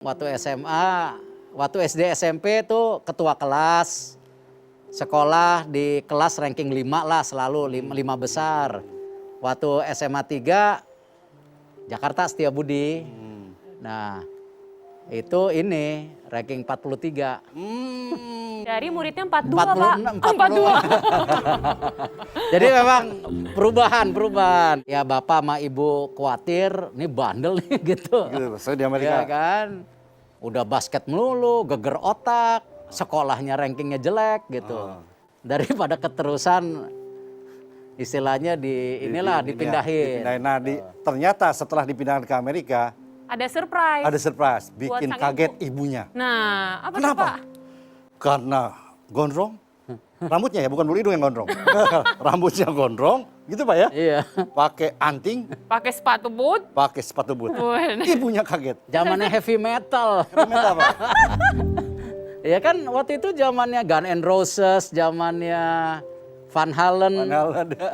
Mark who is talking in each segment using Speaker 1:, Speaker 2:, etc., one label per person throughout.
Speaker 1: Waktu SMA, waktu SD SMP tuh ketua kelas, sekolah di kelas ranking 5 lah selalu 5 besar. Waktu SMA 3 Jakarta Setiabudi. Nah, itu ini ranking 43.
Speaker 2: Dari muridnya 42, Pak.
Speaker 1: 42. Jadi memang perubahan. Ya bapak sama ibu khawatir, nih bandel nih gitu.
Speaker 3: Saya di Amerika.
Speaker 1: Ya kan, udah basket melulu, geger otak, sekolahnya rankingnya jelek gitu. Daripada keterusan istilahnya dipindahin.
Speaker 3: Nah, ternyata setelah dipindahkan ke Amerika,
Speaker 2: ada surprise.
Speaker 3: bikin
Speaker 2: sang
Speaker 3: kaget ibunya.
Speaker 2: Nah, apa tuh,
Speaker 3: Kenapa?
Speaker 2: Pak?
Speaker 3: Karena gondrong, rambutnya ya, bukan bulu hidung yang gondrong. Rambutnya gondrong, gitu Pak ya?
Speaker 1: Iya.
Speaker 3: Pakai anting,
Speaker 2: Pakai sepatu boot.
Speaker 3: pakai sepatu boot.
Speaker 2: Waduh.
Speaker 3: Ibunya kaget.
Speaker 1: Zamannya heavy metal.
Speaker 3: Kenapa Pak?
Speaker 1: Ya kan waktu itu zamannya Guns N' Roses, zamannya Van Halen.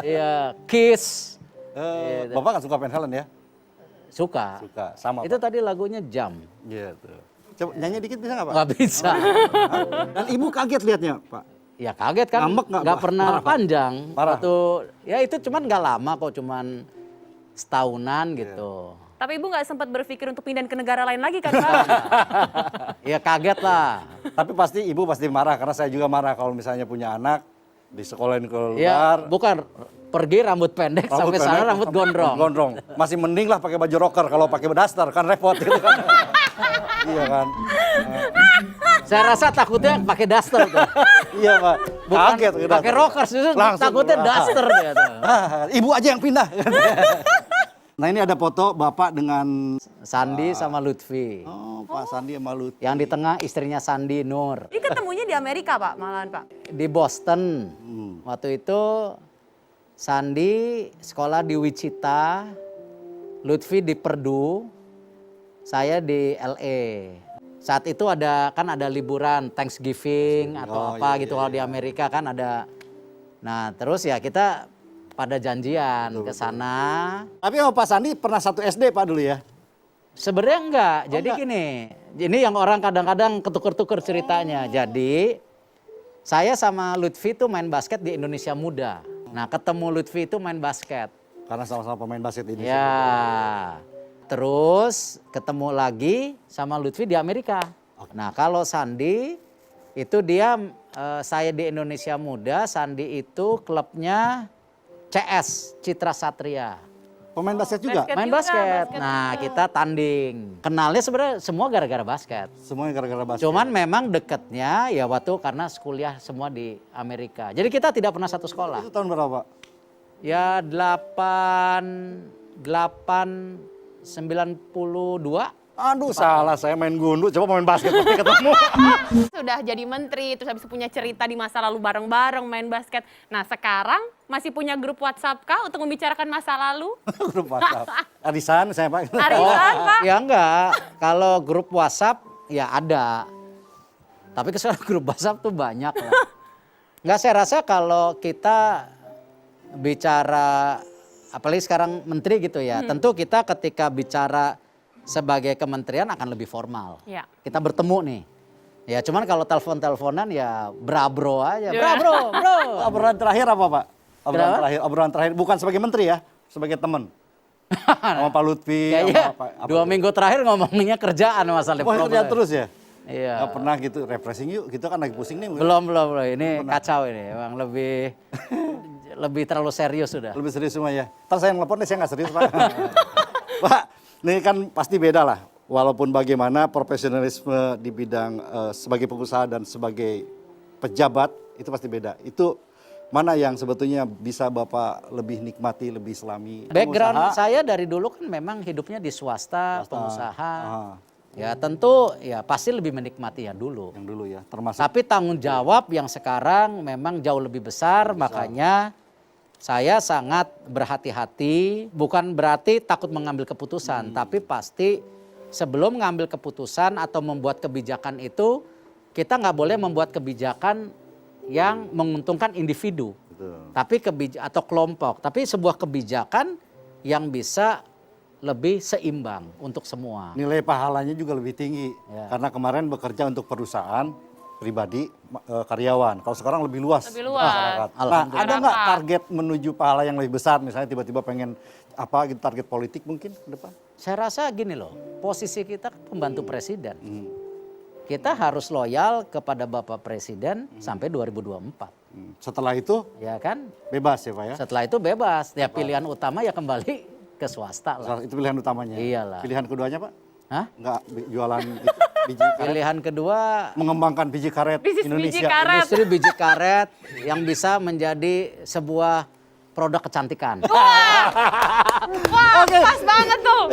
Speaker 1: Iya, Kiss.
Speaker 3: Bapak kan suka Van Halen ya?
Speaker 1: Suka.
Speaker 3: Suka, sama
Speaker 1: Itu
Speaker 3: Pak.
Speaker 1: tadi lagunya Jam.
Speaker 3: Gitu. Coba nyanyi dikit bisa nggak Pak?
Speaker 1: Nggak bisa.
Speaker 3: Dan ibu kaget lihatnya Pak.
Speaker 1: Ya kaget kan,
Speaker 3: Ngambek nggak,
Speaker 1: nggak
Speaker 3: Pak?
Speaker 1: pernah
Speaker 3: Marah, Pak?
Speaker 1: panjang.
Speaker 3: Marah?
Speaker 1: Waktu, ya itu cuman nggak lama kok, cuman setahunan gitu.
Speaker 2: Tapi Ibu nggak sempat berpikir untuk pindah ke negara lain lagi kan, Pak?
Speaker 1: Ya kaget lah.
Speaker 3: Tapi pasti ibu pasti marah, karena saya juga marah kalau misalnya punya anak, di sekolahin ke
Speaker 1: Ya
Speaker 3: luar.
Speaker 1: bukan, pergi rambut pendek, sampai sana
Speaker 3: pendek,
Speaker 1: rambut gondrong.
Speaker 3: Gondrong. Masih mending lah pakai baju rocker, kalau pakai daster kan repot gitu kan. Iya kan.
Speaker 1: Saya rasa takutnya pakai daster tuh.
Speaker 3: Iya Pak.
Speaker 1: Bukan
Speaker 3: Kaget
Speaker 1: pakai rockers, justru takutnya daster dia tuh.
Speaker 3: Ibu aja yang pindah. Nah ini ada foto Bapak dengan
Speaker 1: Sandi sama Lutfi.
Speaker 3: Pak Sandi sama Lutfi.
Speaker 1: Yang di tengah istrinya Sandi Nur.
Speaker 2: Ini ketemunya di Amerika, Pak, malahan, Pak.
Speaker 1: Di Boston. Waktu itu Sandi sekolah di Wichita, Lutfi di Purdue, saya di LA. Saat itu ada liburan Thanksgiving atau apa gitu kalau di Amerika kan ada. Nah, terus ya kita pada janjian ke sana.
Speaker 3: Tapi sama Pak Sandi pernah satu SD Pak dulu ya?
Speaker 1: Sebenarnya enggak. Jadi
Speaker 3: enggak.
Speaker 1: gini, ini yang orang kadang-kadang ketuker-tuker ceritanya. Jadi saya sama Lutfi tuh main basket di Indonesia Muda. Nah, ketemu Lutfi itu main basket.
Speaker 3: Karena sama-sama pemain basket ini.
Speaker 1: Ya. Terus ketemu lagi sama Lutfi di Amerika. Nah, kalau Sandi itu dia saya di Indonesia Muda, Sandi itu klubnya CS Citra Satria.
Speaker 3: Pemain basket juga?
Speaker 1: Main basket. Nah, kita tanding. Kenalnya sebenarnya semua gara-gara basket.
Speaker 3: Semuanya gara-gara basket.
Speaker 1: Cuman memang deketnya ya waktu karena kuliah semua di Amerika. Jadi kita tidak pernah satu sekolah.
Speaker 3: Itu tahun berapa Pak?
Speaker 1: Ya 92.
Speaker 3: Aduh salah, saya main gundu, coba main basket tapi ketemu.
Speaker 2: Sudah jadi menteri, terus habis itu punya cerita di masa lalu bareng-bareng main basket. Nah, sekarang masih punya grup WhatsApp kah untuk membicarakan masa lalu?
Speaker 3: Grup WhatsApp. Arisan saya Pak.
Speaker 2: Arisan, Pak?
Speaker 1: Ya enggak, kalau grup WhatsApp ya ada. Tapi sekarang grup WhatsApp tuh banyak lah. Enggak, saya rasa kalau kita bicara, apalagi sekarang menteri gitu ya, tentu kita ketika bicara sebagai kementerian akan lebih formal.
Speaker 2: Ya.
Speaker 1: Kita bertemu nih. Ya cuman kalau telepon-teleponan ya bro aja. Bro.
Speaker 3: Obrolan terakhir apa Pak?
Speaker 1: Kenapa?
Speaker 3: Obrolan terakhir bukan sebagai menteri ya, sebagai teman. Sama Pak Lutfi.
Speaker 1: Kayaknya
Speaker 3: sama Pak-
Speaker 1: 2 minggu terakhir ngomongnya kerjaan masalah
Speaker 3: Wah kerja terus ya?
Speaker 1: Iya.
Speaker 3: Gak pernah gitu, refreshing yuk, kita kan lagi pusing nih.
Speaker 1: Belum. Ini kacau ini. Emang lebih terlalu serius sudah.
Speaker 3: Lebih serius semua ya. Ntar saya nelfon nih, saya nggak serius Pak. Pak, ini kan pasti beda lah. Walaupun bagaimana profesionalisme di bidang sebagai pengusaha dan sebagai pejabat, itu pasti beda. Itu mana yang sebetulnya bisa Bapak lebih nikmati, lebih selami?
Speaker 1: Background
Speaker 3: Pengusaha,
Speaker 1: saya dari dulu kan memang hidupnya di swasta. Pengusaha.
Speaker 3: Ah,
Speaker 1: Ya tentu ya pasti lebih menikmati yang dulu.
Speaker 3: yang dulu ya, termasuk
Speaker 1: Tapi tanggung jawab yang sekarang memang jauh lebih besar. Makanya saya sangat berhati-hati, bukan berarti takut mengambil keputusan, tapi pasti sebelum mengambil keputusan atau membuat kebijakan itu, kita nggak boleh membuat kebijakan yang menguntungkan individu,
Speaker 3: Betul.
Speaker 1: tapi atau kelompok, tapi sebuah kebijakan yang bisa lebih seimbang untuk semua.
Speaker 3: Nilai pahalanya juga lebih tinggi.
Speaker 1: Ya.
Speaker 3: Karena kemarin bekerja untuk perusahaan pribadi karyawan. Kalau sekarang lebih luas.
Speaker 2: Lebih luas.
Speaker 3: masyarakat. Nah,
Speaker 1: Alhamdulillah.
Speaker 3: ada nggak target menuju pahala yang lebih besar? Misalnya tiba-tiba pengen apa gitu, target politik mungkin ke depan?
Speaker 1: Saya rasa gini loh, posisi kita kan pembantu presiden. Kita harus loyal kepada Bapak Presiden sampai 2024.
Speaker 3: Setelah itu
Speaker 1: Ya kan?
Speaker 3: bebas ya Pak ya?
Speaker 1: Setelah itu bebas. Ya pilihan utama ya kembali ke swasta lah.
Speaker 3: Itu pilihan utamanya.
Speaker 1: Iyalah.
Speaker 3: Pilihan keduanya Pak?
Speaker 1: Hah?
Speaker 3: Nggak jualan itu, biji karet?
Speaker 1: Pilihan kedua
Speaker 3: Mengembangkan biji karet
Speaker 2: Bisnis biji
Speaker 3: Indonesia.
Speaker 2: karet.
Speaker 1: industri biji karet yang bisa menjadi sebuah produk kecantikan.
Speaker 2: Wah, pas banget tuh.